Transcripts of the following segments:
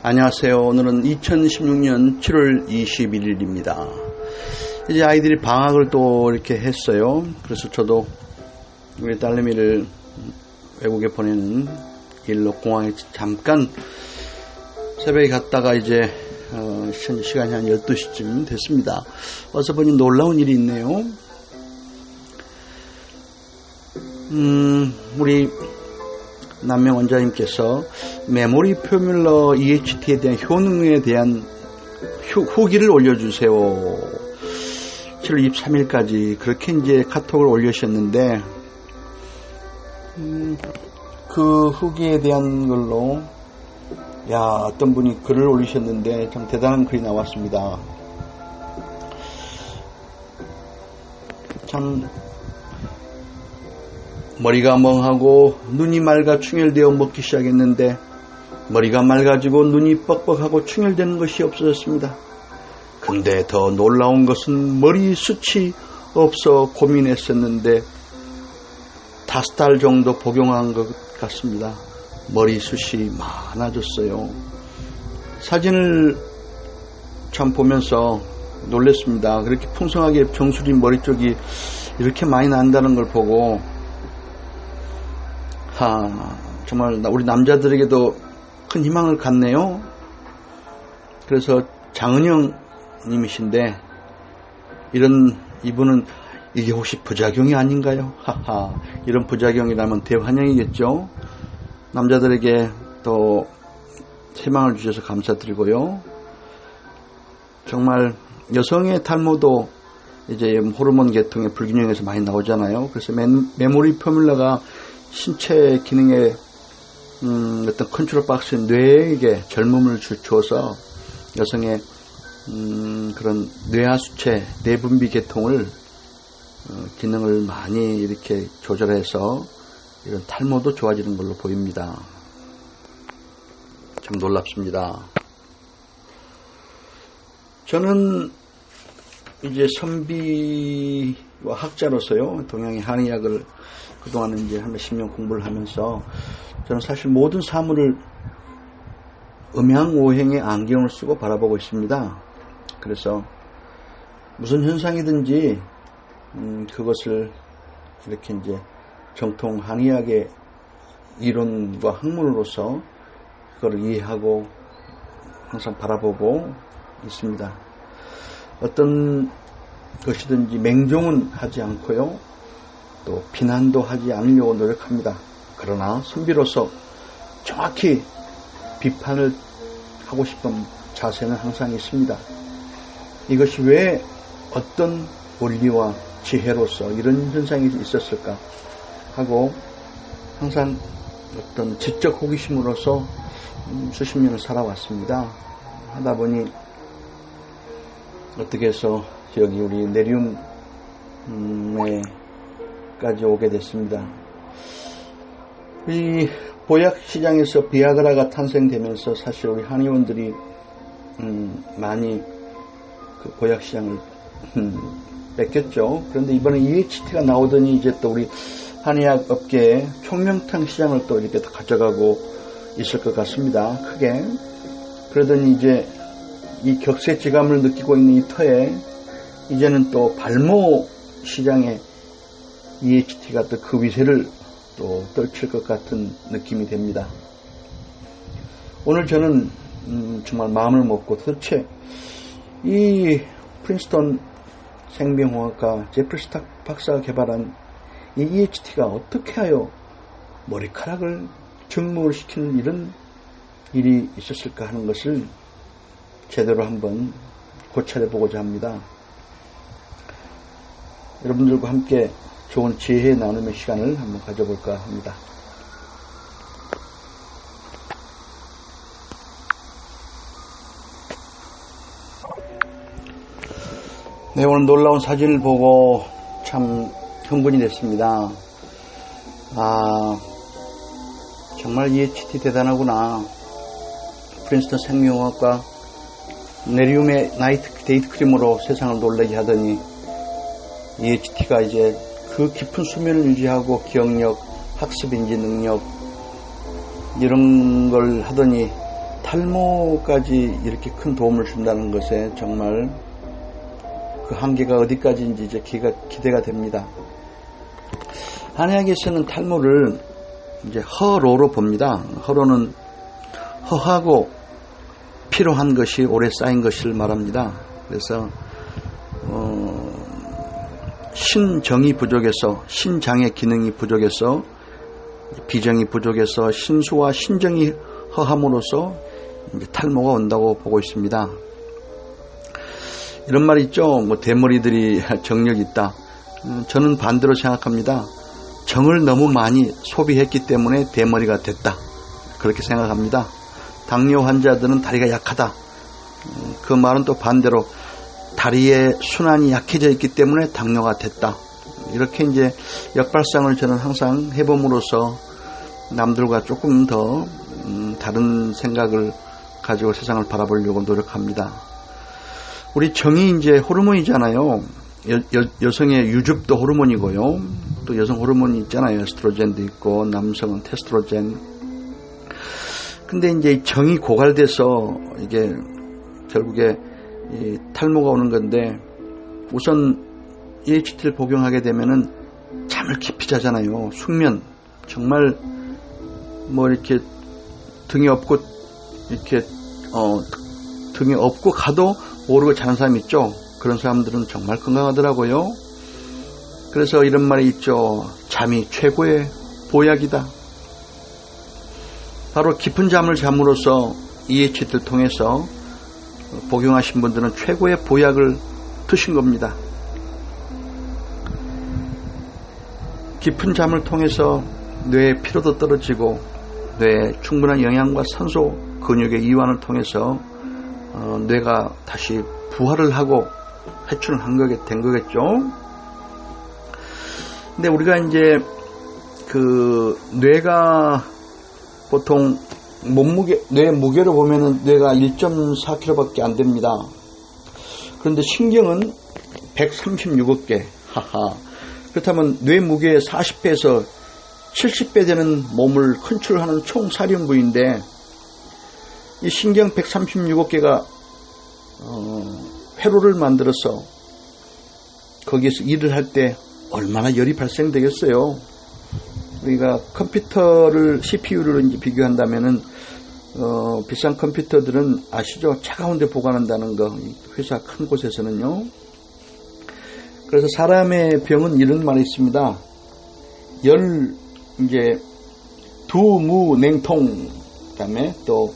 안녕하세요. 오늘은 2016년 7월 21일입니다. 이제 아이들이 방학을 또 이렇게 했어요. 그래서 저도 우리 딸내미를 외국에 보내는 일로 공항에 잠깐 새벽에 갔다가 이제 시간이 한 12시쯤 됐습니다. 와서 보니 놀라운 일이 있네요. 우리 남명 원장님께서 메모리 포뮬러 EHT에 대한 효능에 대한 후기를 올려주세요. 7월 23일까지 그렇게 이제 카톡을 올리셨는데, 그 후기에 대한 걸로, 어떤 분이 글을 올리셨는데 참 대단한 글이 나왔습니다. 참, 머리가 멍하고 눈이 맑아 충혈되어 먹기 시작했는데 머리가 맑아지고 눈이 뻑뻑하고 충혈되는 것이 없어졌습니다. 근데 더 놀라운 것은 머리숱이 없어 고민했었는데 5달 정도 복용한 것 같습니다. 머리숱이 많아졌어요. 사진을 참 보면서 놀랐습니다. 그렇게 풍성하게 정수리 머리 쪽이 이렇게 많이 난다는 걸 보고 정말 우리 남자들에게도 큰 희망을 갖네요. 그래서 장은영 님이신데, 이분은 이게 혹시 부작용이 아닌가요? 이런 부작용이라면 대환영이겠죠. 남자들에게 또 희망을 주셔서 감사드리고요. 정말 여성의 탈모도 이제 호르몬 계통의 불균형에서 많이 나오잖아요. 그래서 메모리 포뮬러가 신체 기능의 어떤 컨트롤 박스인 뇌에게 젊음을 주어서 여성의 그런 뇌하수체, 뇌분비 계통을 기능을 많이 이렇게 조절해서 이런 탈모도 좋아지는 걸로 보입니다. 참 놀랍습니다. 저는 이제 선비와 학자로서요, 동양의 한의학을 그동안 이제 한 몇십 년 공부를 하면서 저는 사실 모든 사물을 음양오행의 안경을 쓰고 바라보고 있습니다. 그래서 무슨 현상이든지 그것을 이렇게 이제 정통 한의학의 이론과 학문으로서 그걸 이해하고 항상 바라보고 있습니다. 어떤 것이든지 맹종은 하지 않고요, 또 비난도 하지 않으려고 노력합니다. 그러나 선비로서 정확히 비판을 하고 싶은 자세는 항상 있습니다. 이것이 왜 어떤 원리와 지혜로서 이런 현상이 있었을까 하고 항상 어떤 지적 호기심으로서 수십 년을 살아왔습니다. 하다 보니 어떻게 해서 여기 우리 네리움에까지 오게 됐습니다. 이 보약 시장에서 비아그라가 탄생되면서 사실 우리 한의원들이 많이 그 보약 시장을 뺏겼죠. 그런데 이번에 EHT가 나오더니 이제 또 우리 한의학 업계에 총명탕 시장을 또 이렇게 가져가고 있을 것 같습니다. 크게. 그러더니 이제 이 격세지감을 느끼고 있는 이 터에 이제는 또 발모 시장에 EHT가 또 그 위세를 또 떨칠 것 같은 느낌이 됩니다. 오늘 저는 정말 마음을 먹고 도대체 이 프린스턴 생명공학과 제프리 스탁 박사가 개발한 이 EHT가 어떻게 하여 머리카락을 증모를 시키는 이런 일이 있었을까 하는 것을 제대로 한번 고찰해보고자 합니다. 여러분들과 함께 좋은 지혜 나눔의 시간을 한번 가져볼까 합니다. 네, 오늘 놀라운 사진을 보고 참 흥분이 됐습니다. 정말 EHT 대단하구나. 프린스턴 생명공학과 네리움의 나이트 데이트 크림으로 세상을 놀라게 하더니 EHT가 이제 그 깊은 수면을 유지하고 기억력, 학습인지 능력 이런 걸 하더니 탈모까지 이렇게 큰 도움을 준다는 것에 정말 그 한계가 어디까지인지 이제 기대가 됩니다. 한의학에서는 탈모를 이제 허로로 봅니다. 허로는 허하고 피로한 것이 오래 쌓인 것을 말합니다. 그래서 신정이 부족해서, 신장의 기능이 부족해서, 비정이 부족해서 신수와 신정이 허함으로써 이제 탈모가 온다고 보고 있습니다. 이런 말이 있죠. 뭐 대머리들이 정력이 있다. 저는 반대로 생각합니다. 정을 너무 많이 소비했기 때문에 대머리가 됐다. 그렇게 생각합니다. 당뇨 환자들은 다리가 약하다. 그 말은 또 반대로 다리의 순환이 약해져 있기 때문에 당뇨가 됐다. 이렇게 이제 역발상을 저는 항상 해봄으로써 남들과 조금 더 다른 생각을 가지고 세상을 바라보려고 노력합니다. 우리 정이 이제 호르몬이잖아요. 여성의 유즙도 호르몬이고요. 또 여성 호르몬이 있잖아요. 에스트로겐도 있고 남성은 테스트로겐. 근데 이제 정이 고갈돼서 이게 결국에 이 탈모가 오는 건데, 우선 EHT를 복용하게 되면은 잠을 깊이 자잖아요. 숙면. 정말 뭐 이렇게 등이 없고 이렇게 등이 없고 가도 모르고 자는 사람 있죠. 그런 사람들은 정말 건강하더라고요. 그래서 이런 말이 있죠. 잠이 최고의 보약이다. 바로 깊은 잠을 잠으로써 EHT를 통해서 복용하신 분들은 최고의 보약을 드신 겁니다. 깊은 잠을 통해서 뇌의 피로도 떨어지고 뇌에 충분한 영양과 산소, 근육의 이완을 통해서 뇌가 다시 부활을 하고 회춘을 된 거겠죠. 근데 우리가 이제 그 뇌가 보통 뇌 무게로 보면은 뇌가 1.4kg밖에 안 됩니다. 그런데 신경은 136억 개. 하하. 그렇다면 뇌 무게의 40배에서 70배 되는 몸을 컨트롤하는 총 사령부인데, 이 신경 136억 개가 회로를 만들어서 거기에서 일을 할 때 얼마나 열이 발생되겠어요. 우리가 컴퓨터를 CPU를 이제 비교한다면은 비싼 컴퓨터들은 아시죠? 차가운 데 보관한다는 거. 회사 큰 곳에서는요. 그래서 사람의 병은 이런 말이 있습니다. 이제 두무 냉통, 그다음에 또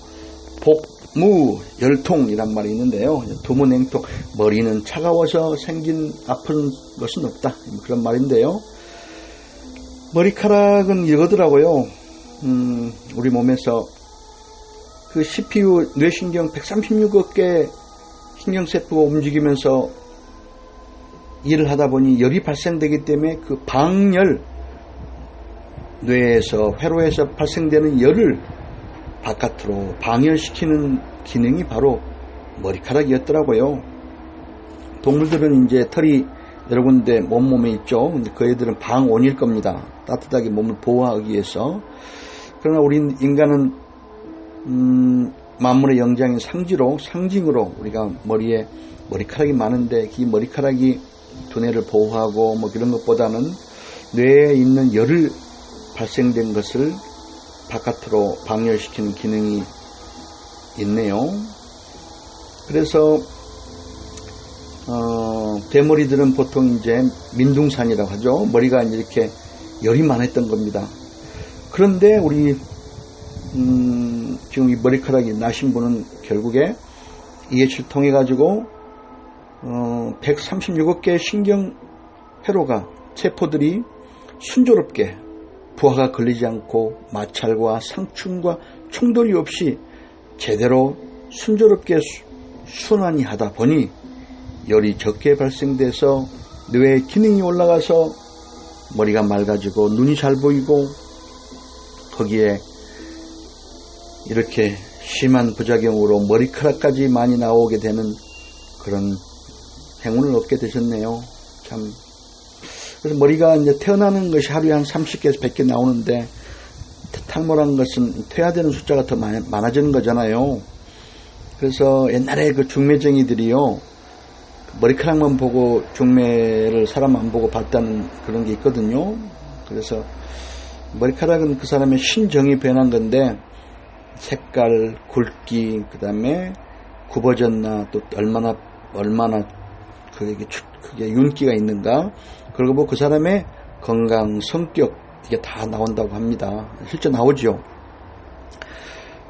복무 열통이란 말이 있는데요. 두무 냉통, 머리는 차가워서 생긴 아픈 것은 없다. 그런 말인데요. 머리카락은 이거더라고요. 우리 몸에서 그 CPU 뇌신경 136억 개 신경세포가 움직이면서 일을 하다 보니 열이 발생되기 때문에 그 방열, 뇌에서 회로에서 발생되는 열을 바깥으로 방열시키는 기능이 바로 머리카락이었더라고요. 동물들은 이제 털이 여러 군데 몸에 있죠. 근데 그 애들은 방온일 겁니다. 따뜻하게 몸을 보호하기 위해서. 그러나 우리 인간은 만물의 영장인 상징으로 우리가 머리에 머리카락이 많은데, 이 머리카락이 두뇌를 보호하고 뭐 그런 것보다는 뇌에 있는 열을 발생된 것을 바깥으로 방열시키는 기능이 있네요. 그래서 대머리들은 보통 이제 민둥산이라고 하죠. 머리가 이렇게 열이 많았던 겁니다. 그런데 우리 지금 이 머리카락이 나신 분은 결국에 EH를 통해 가지고 136억 개의 신경 회로가, 세포들이 순조롭게 부하가 걸리지 않고 마찰과 상충과 충돌이 없이 제대로 순조롭게 순환이 하다 보니 열이 적게 발생돼서 뇌의 기능이 올라가서 머리가 맑아지고 눈이 잘 보이고, 거기에 이렇게 심한 부작용으로 머리카락까지 많이 나오게 되는 그런 행운을 얻게 되셨네요. 참. 그래서 머리가 이제 태어나는 것이 하루에 한 30개에서 100개 나오는데, 탈모라는 것은 퇴화되는 숫자가 더 많아지는 거잖아요. 그래서 옛날에 그 중매쟁이들이요, 머리카락만 보고 중매를 사람 안 보고 봤다는 그런 게 있거든요. 그래서 머리카락은 그 사람의 신정이 변한 건데, 색깔, 굵기, 그 다음에 굽어졌나, 또 얼마나 그게 윤기가 있는가, 그리고 뭐 그 사람의 건강, 성격, 이게 다 나온다고 합니다. 실제 나오죠.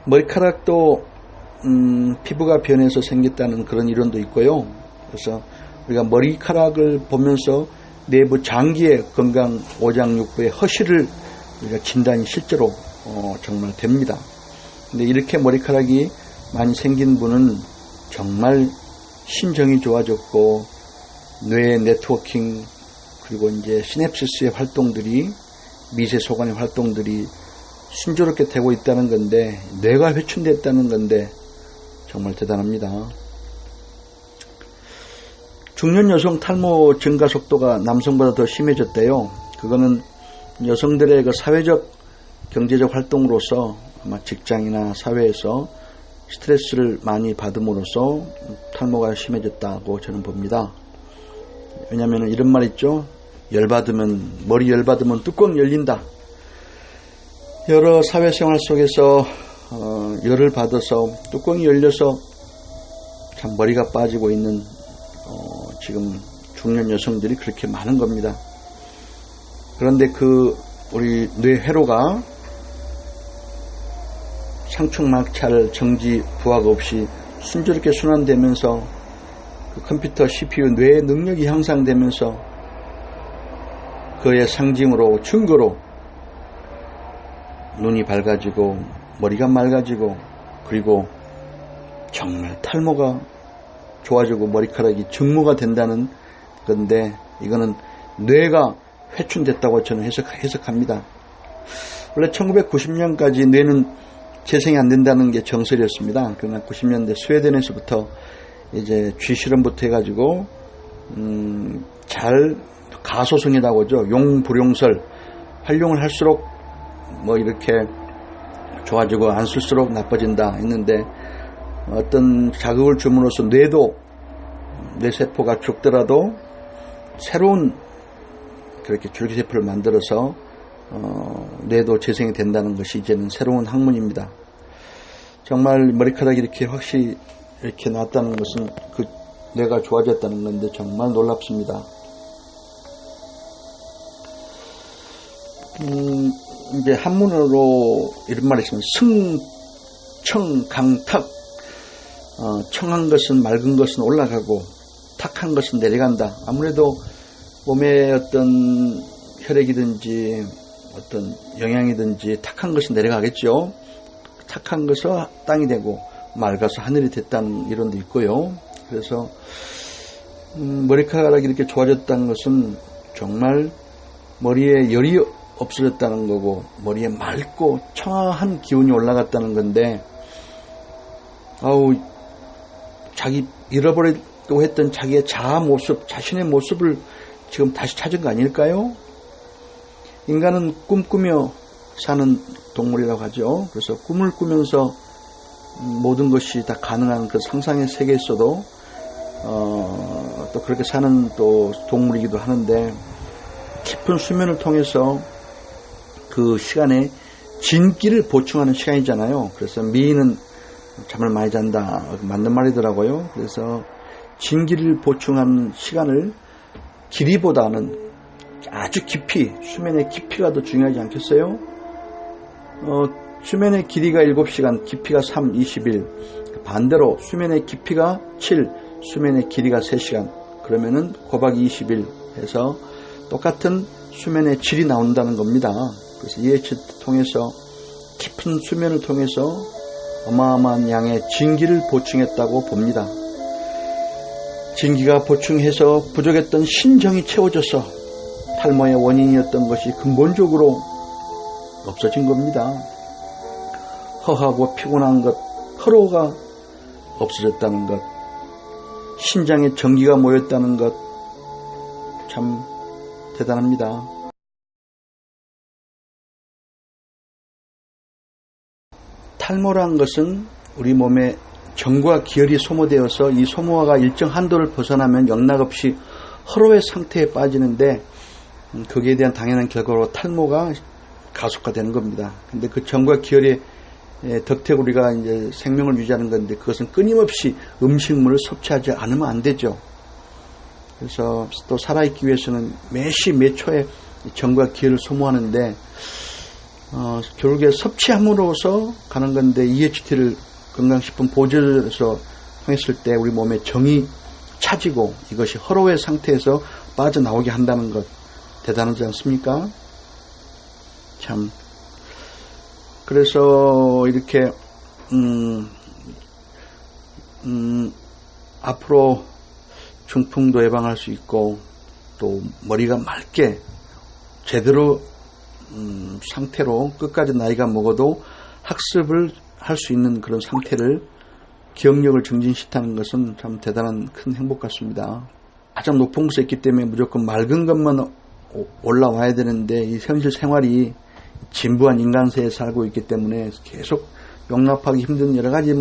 머리카락도 피부가 변해서 생겼다는 그런 이론도 있고요. 그래서 우리가 머리카락을 보면서 내부 장기의 건강, 오장육부의 허실을 우리가 진단이 실제로 정말 됩니다. 근데 이렇게 머리카락이 많이 생긴 분은 정말 신정이 좋아졌고, 뇌 네트워킹, 그리고 이제 시냅시스의 활동들이, 미세소관의 활동들이 순조롭게 되고 있다는 건데, 뇌가 회춘됐다는 건데 정말 대단합니다. 중년 여성 탈모 증가 속도가 남성보다 더 심해졌대요. 그거는 여성들의 그 사회적, 경제적 활동으로서 아마 직장이나 사회에서 스트레스를 많이 받음으로써 탈모가 심해졌다고 저는 봅니다. 왜냐하면 이런 말 있죠. 머리 열받으면 뚜껑 열린다. 여러 사회생활 속에서 열을 받아서 뚜껑이 열려서 참 머리가 빠지고 있는 지금 중년 여성들이 그렇게 많은 겁니다. 그런데 우리 뇌회로가 상충막찰, 정지, 부하가 없이 순조롭게 순환되면서 그 컴퓨터 CPU 뇌의 능력이 향상되면서 그의 상징으로, 증거로 눈이 밝아지고 머리가 맑아지고, 그리고 정말 탈모가 좋아지고 머리카락이 증모가 된다는 건데, 이거는 뇌가 회춘됐다고 저는 해석합니다. 원래 1990년까지 뇌는 재생이 안 된다는 게 정설이었습니다. 그러나 90년대 스웨덴에서부터 이제 쥐실험부터 해가지고 잘 가소성이라고 하죠. 용불용설, 활용을 할수록 뭐 이렇게 좋아지고 안 쓸수록 나빠진다 했는데, 어떤 자극을 줌으로써 뇌세포가 죽더라도 새로운 그렇게 줄기세포를 만들어서 뇌도 재생이 된다는 것이 이제는 새로운 학문입니다. 정말 머리카락이 이렇게 확실히 이렇게 났다는 것은 그 뇌가 좋아졌다는 건데 정말 놀랍습니다. 이제 한문으로 이런 말이 있습니다. 승, 청, 강, 탁. 청한 것은, 맑은 것은 올라가고 탁한 것은 내려간다. 아무래도 몸에 어떤 혈액이든지 어떤 영양이든지 탁한 것은 내려가겠죠. 탁한 것은 땅이 되고 맑아서 하늘이 됐다는 이론도 있고요. 그래서 머리카락이 이렇게 좋아졌다는 것은 정말 머리에 열이 없어졌다는 거고, 머리에 맑고 청아한 기운이 올라갔다는 건데, 자기 잃어버리려고 했던 자기의 자아 모습, 자신의 모습을 지금 다시 찾은 거 아닐까요? 인간은 꿈꾸며 사는 동물이라고 하죠. 그래서 꿈을 꾸면서 모든 것이 다 가능한 그 상상의 세계에서도 또 그렇게 사는 또 동물이기도 하는데, 깊은 수면을 통해서 그 시간에 진기를 보충하는 시간이잖아요. 그래서 미인은 잠을 많이 잔다, 맞는 말이더라고요. 그래서 진기를 보충하는 시간을 길이보다는 아주 깊이, 수면의 깊이가 더 중요하지 않겠어요? 수면의 길이가 7시간, 깊이가 3, 21. 반대로 수면의 깊이가 7, 수면의 길이가 3시간. 그러면은 곱하기 21 해서 똑같은 수면의 질이 나온다는 겁니다. 그래서 이 예측을 통해서, 깊은 수면을 통해서 어마어마한 양의 진기를 보충했다고 봅니다. 진기가 보충해서 부족했던 신정이 채워져서 탈모의 원인이었던 것이 근본적으로 없어진 겁니다. 허하고 피곤한 것, 허로가 없어졌다는 것, 신장에 전기가 모였다는 것, 참 대단합니다. 탈모란 것은 우리 몸의 정과 기혈이 소모되어서 이 소모가 일정 한도를 벗어나면 영락없이 허로의 상태에 빠지는데 거기에 대한 당연한 결과로 탈모가 가속화되는 겁니다. 근데 그 정과 기혈의 덕택 우리가 이제 생명을 유지하는 건데 그것은 끊임없이 음식물을 섭취하지 않으면 안 되죠. 그래서 또 살아있기 위해서는 매시 매초에 정과 기혈을 소모하는데 결국에 섭취함으로써 가는 건데 EHT를 건강식품 보조제에서 했을 때 우리 몸에 정이 차지고 이것이 허로의 상태에서 빠져나오게 한다는 것 대단하지 않습니까? 참 그래서 이렇게 앞으로 중풍도 예방할 수 있고 또 머리가 맑게 제대로 상태로 끝까지 나이가 먹어도 학습을 할 수 있는 그런 상태를 기억력을 증진시키는 것은 참 대단한 큰 행복 같습니다. 가장 높은 곳에 있기 때문에 무조건 맑은 것만 올라와야 되는데 이 현실 생활이 진부한 인간세에 살고 있기 때문에 계속 용납하기 힘든 여러 가지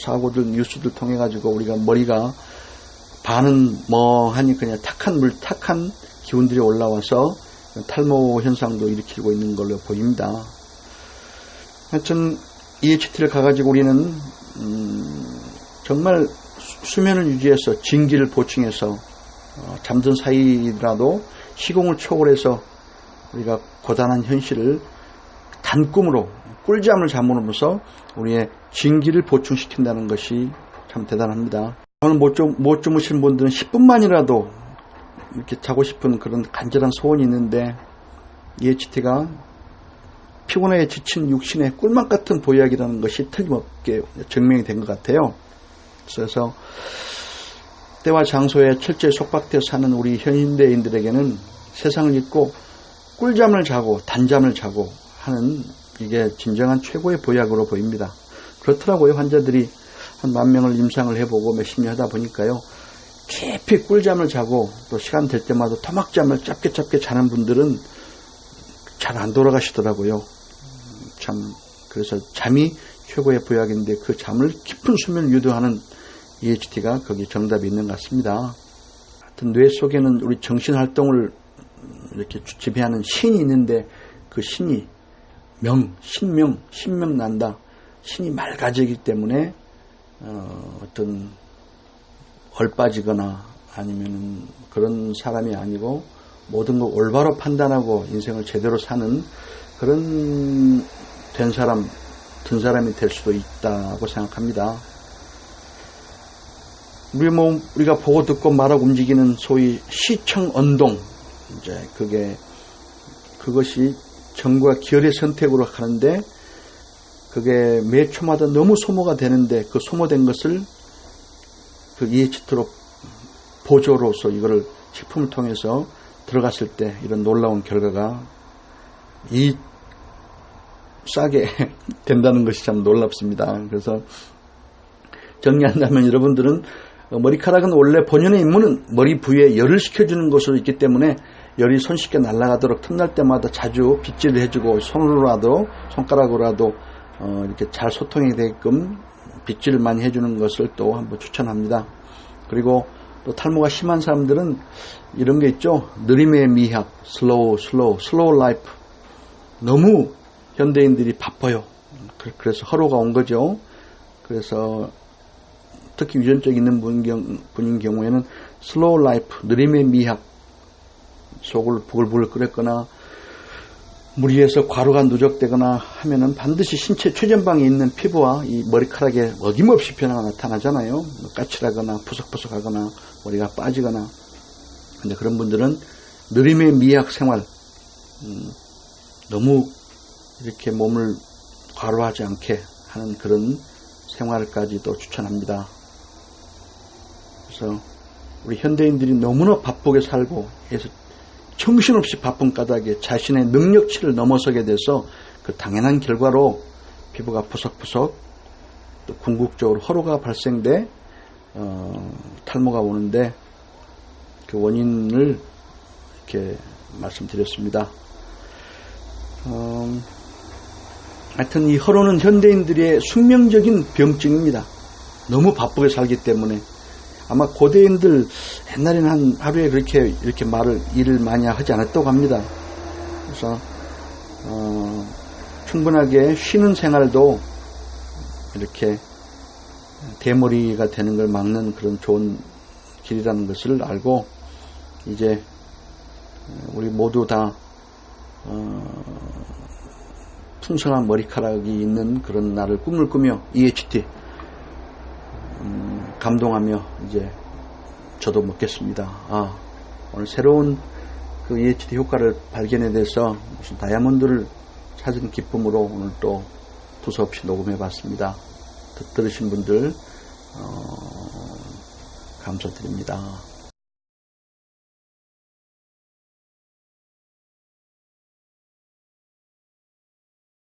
사고들 뉴스들 통해 가지고 우리가 머리가 반은 멍하니 그냥 탁한 기운들이 올라와서 탈모 현상도 일으키고 있는 걸로 보입니다. 하여튼 EHT를 가가지고 우리는 정말 수면을 유지해서 진기를 보충해서 잠든 사이라도 시공을 초월해서 우리가 고단한 현실을 단꿈으로 꿀잠을 잠으로써 우리의 진기를 보충시킨다는 것이 참 대단합니다. 오늘 못 주무신 분들은 10분만이라도 이렇게 자고 싶은 그런 간절한 소원이 있는데 EHT가 피곤하게 지친 육신의 꿀맛 같은 보약이라는 것이 틀림없게 증명이 된 것 같아요. 그래서 때와 장소에 철저히 속박되어 사는 우리 현대인들에게는 세상을 잊고 꿀잠을 자고 단잠을 자고 하는 이게 진정한 최고의 보약으로 보입니다. 그렇더라고요. 환자들이 한 10,000명을 임상을 해보고 몇십 년 하다 보니까요. 깊이 꿀잠을 자고 또 시간 될 때마다 토막잠을 짧게 자는 분들은 잘 안 돌아가시더라고요. 참 그래서 잠이 최고의 보약인데 그 잠을 깊은 수면을 유도하는 EHT가 거기 정답이 있는 것 같습니다. 하여튼 뇌 속에는 우리 정신활동을 이렇게 지배하는 신이 있는데 그 신이 신명 난다. 신이 맑아지기 때문에 어떤 얼빠지거나 아니면 그런 사람이 아니고 모든 걸 올바로 판단하고 인생을 제대로 사는 그런 든 사람이 될 수도 있다고 생각합니다. 우리가 보고 듣고 말하고 움직이는 소위 시청언동, 이제 그것이 정과 기혈의 선택으로 가는데 그게 매 초마다 너무 소모가 되는데 그 소모된 것을 그 EHT로 보조로서 이거를 식품을 통해서 들어갔을 때 이런 놀라운 결과가 싸게 된다는 것이 참 놀랍습니다. 그래서 정리한다면 여러분들은 머리카락은 원래 본연의 임무는 머리 부위에 열을 식혀주는 것으로 있기 때문에 열이 손쉽게 날아가도록 틈날 때마다 자주 빗질을 해주고 손가락으로라도 이렇게 잘 소통이 되게끔 빗질을 많이 해주는 것을 또 한번 추천합니다. 그리고 또 탈모가 심한 사람들은 이런 게 있죠. 느림의 미학, 슬로우 라이프. 너무 현대인들이 바빠요. 그래서 허로가 온 거죠. 그래서 특히 유전적 있는 분인 경우에는 슬로우 라이프, 느림의 미학, 속을 부글부글 끓였거나 무리해서 과로가 누적되거나 하면은 반드시 신체 최전방에 있는 피부와 이 머리카락에 어김없이 변화가 나타나잖아요. 까칠하거나 푸석푸석하거나 머리가 빠지거나. 근데 그런 분들은 느림의 미학 생활, 너무 이렇게 몸을 과로하지 않게 하는 그런 생활까지도 추천합니다. 그래서 우리 현대인들이 너무나 바쁘게 살고 해서 정신없이 바쁜 까닭에 자신의 능력치를 넘어서게 돼서 그 당연한 결과로 피부가 푸석푸석 또 궁극적으로 허로가 발생돼 탈모가 오는데 그 원인을 이렇게 말씀드렸습니다. 하여튼 이 허로는 현대인들의 숙명적인 병증입니다. 너무 바쁘게 살기 때문에 아마 고대인들 옛날에는 한 하루에 이렇게 일을 많이 하지 않았다고 합니다. 그래서 충분하게 쉬는 생활도 이렇게 대머리가 되는 걸 막는 그런 좋은 길이라는 것을 알고 이제 우리 모두 다 풍성한 머리카락이 있는 그런 날을 꿈을 꾸며 EHT 감동하며 이제 저도 먹겠습니다. 오늘 새로운 그 EHT 효과를 발견해 대해서 무슨 다이아몬드를 찾은 기쁨으로 오늘 또 두서없이 녹음해 봤습니다. 들으신 분들 감사드립니다.